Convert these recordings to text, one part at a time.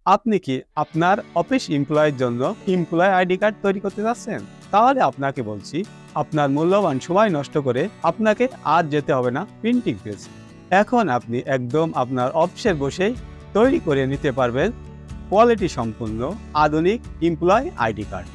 আপনি কি আপনার অফিস এমপ্লয়ের জন্য এমপ্লয় আইডি কার্ড তৈরি করতে যাচ্ছেন? তাহলে আপনাকে বলছি, আপনার মূল্যবান সময় নষ্ট করে আপনাকে আর যেতে হবে না প্রিন্টিং প্রেস। এখন আপনি একদম আপনার অফিসে বসেই তৈরি করে নিতে পারবেন কোয়ালিটি সম্পূর্ণ আধুনিক এমপ্লয় আইডি কার্ড,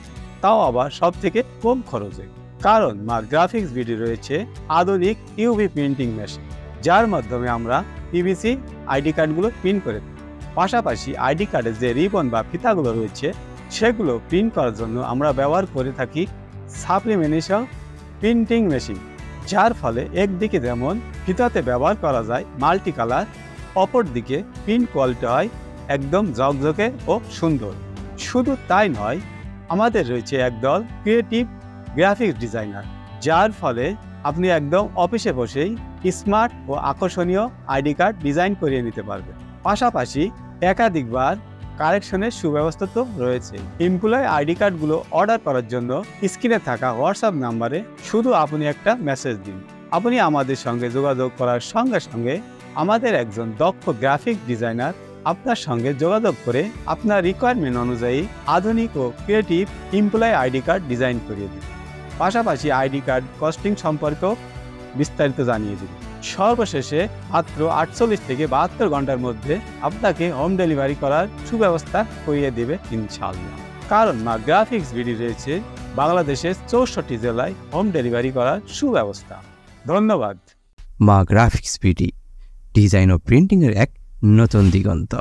তাও আবার সব থেকে কম খরচে। কারণ মা গ্রাফিক্স বিডি রয়েছে আধুনিক ইউভি প্রিন্টিং মেশিন, যার মাধ্যমে আমরা পিভিসি আইডি কার্ডগুলো প্রিন্ট করে থাকি। পাশাপাশি আইডি কার্ডের যে রিবন বা ফিতাগুলো রয়েছে সেগুলো প্রিন্ট করার জন্য আমরা ব্যবহার করে থাকি সাপ্লিমেন্টেশন প্রিন্টিং মেশিন, যার ফলে একদিকে যেমন ফিতাতে ব্যবহার করা যায় মাল্টি কালার, অপর দিকে প্রিন্ট কোয়ালিটি হয় একদম ঝকঝকে ও সুন্দর। শুধু তাই নয়, আমাদের রয়েছে একদল ক্রিয়েটিভ গ্রাফিক্স ডিজাইনার, যার ফলে আপনি একদম অফিসে বসেই স্মার্ট ও আকর্ষণীয় আইডি কার্ড ডিজাইন করিয়ে নিতে পারবেন। পাশাপাশি একাধিকবার কারেকশনের সুব্যবস্থা তো রয়েছে। এমপ্লয় আইডি কার্ডগুলো অর্ডার করার জন্য স্ক্রিনে থাকা হোয়াটসঅ্যাপ নাম্বারে শুধু আপনি একটা মেসেজ দিন। আপনি আমাদের সঙ্গে যোগাযোগ করার সঙ্গে সঙ্গে আমাদের একজন দক্ষ গ্রাফিক ডিজাইনার আপনার সঙ্গে যোগাযোগ করে আপনার রিকোয়ারমেন্ট অনুযায়ী আধুনিক ও creative employee ID card design করিয়ে দিন। পাশাপাশি আইডি কার্ড কস্টিং সম্পর্কেও বিস্তারিত জানিয়ে দিন। সর্বশেষে মাত্র 48 থেকে 72 ঘন্টার মধ্যে আপনাকে হোম ডেলিভারি করার সুব্যবস্থা করিয়ে দেবে ইনশাআল্লাহ। কারণ মা গ্রাফিক্স বিডি রয়েছে বাংলাদেশের 64 জেলায় হোম ডেলিভারি করার সুব্যবস্থা। ধন্যবাদ। মা গ্রাফিক্স বিডি, ডিজাইন ও প্রিন্টিংয়ের এক নতুন দিগন্ত।